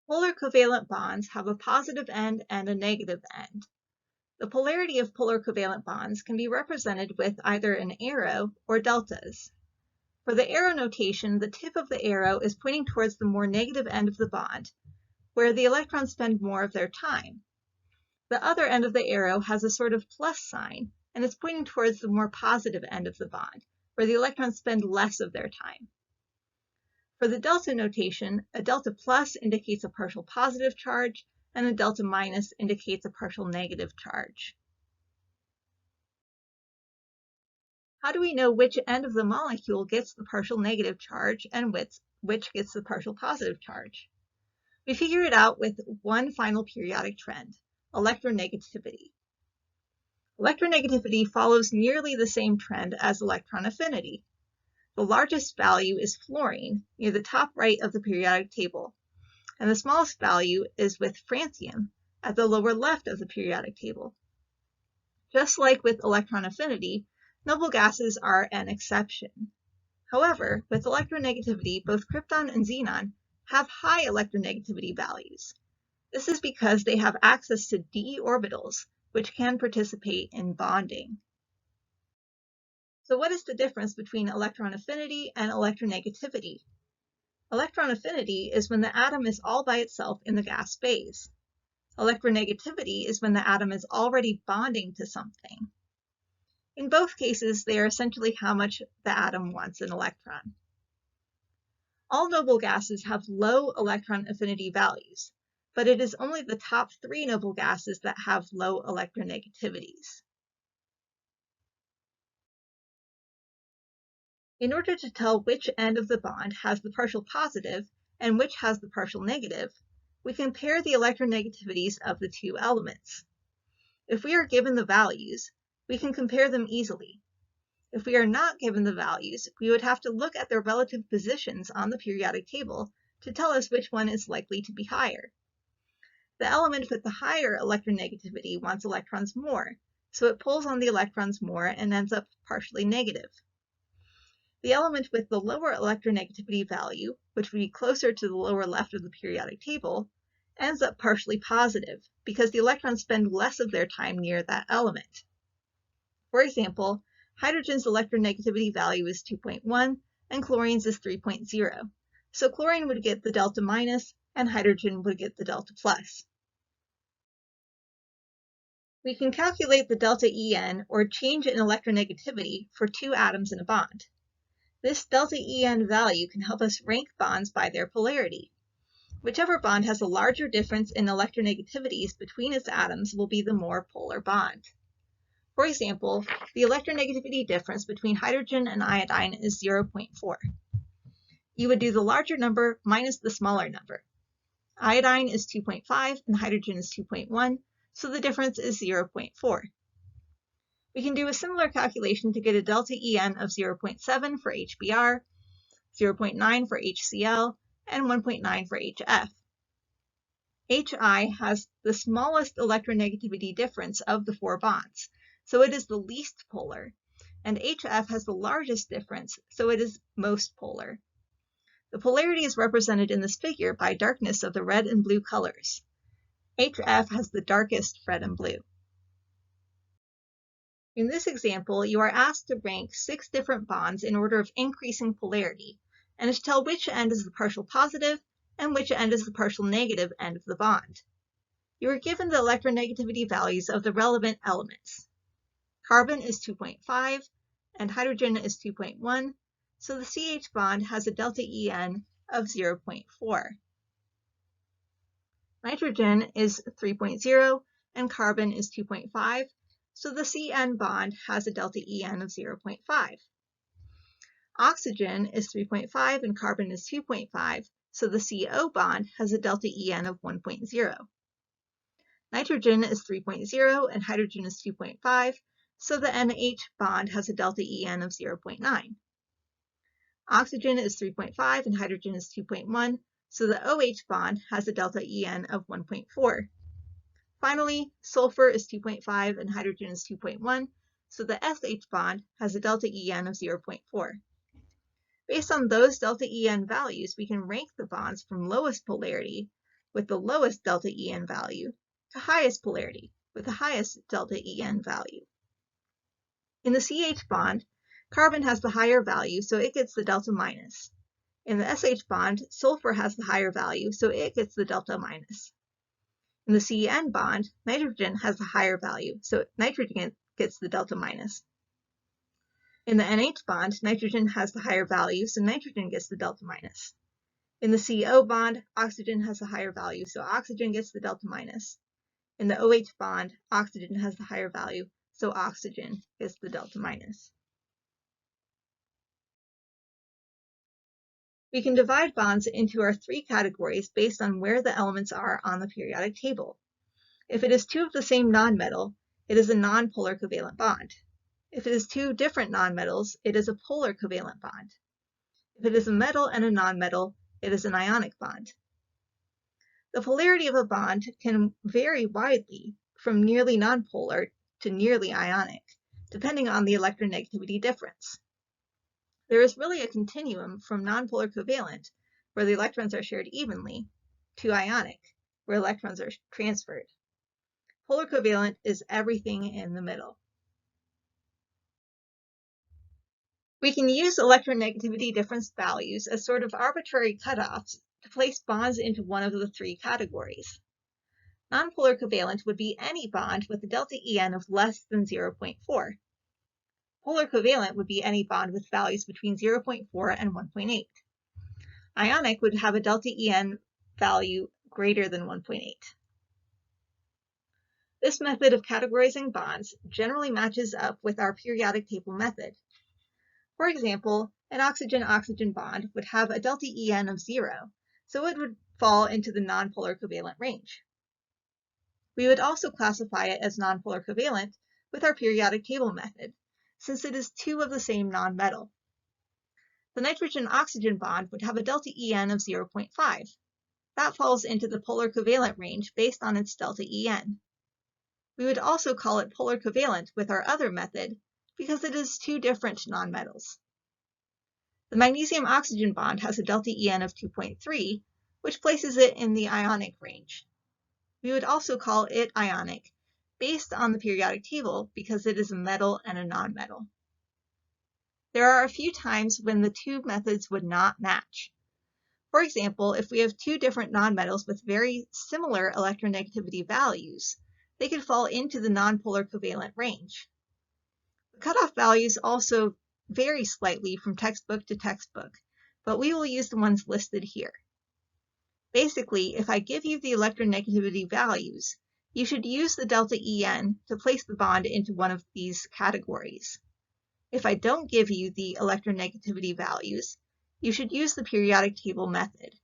Polar covalent bonds have a positive end and a negative end. The polarity of polar covalent bonds can be represented with either an arrow or deltas. For the arrow notation, the tip of the arrow is pointing towards the more negative end of the bond, where the electrons spend more of their time. The other end of the arrow has a sort of plus sign, and is pointing towards the more positive end of the bond, where the electrons spend less of their time. For the delta notation, a delta plus indicates a partial positive charge, and a delta minus indicates a partial negative charge. How do we know which end of the molecule gets the partial negative charge and which gets the partial positive charge? We figure it out with one final periodic trend, electronegativity. Electronegativity follows nearly the same trend as electron affinity. The largest value is fluorine, near the top right of the periodic table, and the smallest value is with francium, at the lower left of the periodic table. Just like with electron affinity, noble gases are an exception. However, with electronegativity, both krypton and xenon have high electronegativity values. This is because they have access to d orbitals, which can participate in bonding. So what is the difference between electron affinity and electronegativity? Electron affinity is when the atom is all by itself in the gas phase. Electronegativity is when the atom is already bonding to something. In both cases, they are essentially how much the atom wants an electron. All noble gases have low electron affinity values, but it is only the top 3 noble gases that have low electronegativities. In order to tell which end of the bond has the partial positive and which has the partial negative, we compare the electronegativities of the two elements. If we are given the values, we can compare them easily. If we are not given the values, we would have to look at their relative positions on the periodic table to tell us which one is likely to be higher. The element with the higher electronegativity wants electrons more, so it pulls on the electrons more and ends up partially negative. The element with the lower electronegativity value, which would be closer to the lower left of the periodic table, ends up partially positive because the electrons spend less of their time near that element. For example, hydrogen's electronegativity value is 2.1 and chlorine's is 3.0. So chlorine would get the delta minus and hydrogen would get the delta plus. We can calculate the delta En, or change in electronegativity, for 2 atoms in a bond. This delta En value can help us rank bonds by their polarity. Whichever bond has a larger difference in electronegativities between its atoms will be the more polar bond. For example, the electronegativity difference between hydrogen and iodine is 0.4. You would do the larger number minus the smaller number. Iodine is 2.5 and hydrogen is 2.1, so the difference is 0.4. We can do a similar calculation to get a delta En of 0.7 for HBr, 0.9 for HCl, and 1.9 for HF. Hi has the smallest electronegativity difference of the 4 bonds, so it is the least polar, and HF has the largest difference, so it is most polar. The polarity is represented in this figure by darkness of the red and blue colors. HF has the darkest red and blue. In this example, you are asked to rank 6 different bonds in order of increasing polarity, and to tell which end is the partial positive and which end is the partial negative end of the bond. You are given the electronegativity values of the relevant elements. Carbon is 2.5 and hydrogen is 2.1, so the CH bond has a delta En of 0.4. Nitrogen is 3.0 and carbon is 2.5, so the CN bond has a delta En of 0.5. Oxygen is 3.5 and carbon is 2.5, so the CO bond has a delta En of 1.0. Nitrogen is 3.0 and hydrogen is 2.5, so the NH bond has a delta En of 0.9. Oxygen is 3.5 and hydrogen is 2.1, so the OH bond has a delta En of 1.4. Finally, sulfur is 2.5 and hydrogen is 2.1, so the SH bond has a delta En of 0.4. Based on those delta En values, we can rank the bonds from lowest polarity with the lowest delta En value to highest polarity with the highest delta En value. In the CH bond, carbon has the higher value, so it gets the delta minus. In the SH bond, sulfur has the higher value, so it gets the delta minus. In the CN bond, nitrogen has the higher value, so nitrogen gets the delta minus. In the NH bond, nitrogen has the higher value, so nitrogen gets the delta minus. In the CO bond, oxygen has the higher value, so oxygen gets the delta minus. In the OH bond, oxygen has the higher value, so oxygen gets the delta minus. We can divide bonds into our three categories based on where the elements are on the periodic table. If it is two of the same nonmetal, it is a nonpolar covalent bond. If it is two different nonmetals, it is a polar covalent bond. If it is a metal and a nonmetal, it is an ionic bond. The polarity of a bond can vary widely from nearly nonpolar to nearly ionic, depending on the electronegativity difference. There is really a continuum from nonpolar covalent, where the electrons are shared evenly, to ionic, where electrons are transferred. Polar covalent is everything in the middle. We can use electronegativity difference values as sort of arbitrary cutoffs to place bonds into one of the three categories. Nonpolar covalent would be any bond with a delta En of less than 0.4. Polar covalent would be any bond with values between 0.4 and 1.8. Ionic would have a delta En value greater than 1.8. This method of categorizing bonds generally matches up with our periodic table method. For example, an oxygen-oxygen bond would have a delta En of 0, so it would fall into the nonpolar covalent range. We would also classify it as nonpolar covalent with our periodic table method, since it is two of the same nonmetal. The nitrogen-oxygen bond would have a delta En of 0.5. That falls into the polar covalent range based on its delta En. We would also call it polar covalent with our other method because it is two different nonmetals. The magnesium-oxygen bond has a delta En of 2.3, which places it in the ionic range. We would also call it ionic based on the periodic table because it is a metal and a nonmetal. There are a few times when the two methods would not match. For example, if we have two different nonmetals with very similar electronegativity values, they could fall into the nonpolar covalent range. The cutoff values also vary slightly from textbook to textbook, but we will use the ones listed here. Basically, if I give you the electronegativity values, you should use the delta En to place the bond into one of these categories. If I don't give you the electronegativity values, you should use the periodic table method.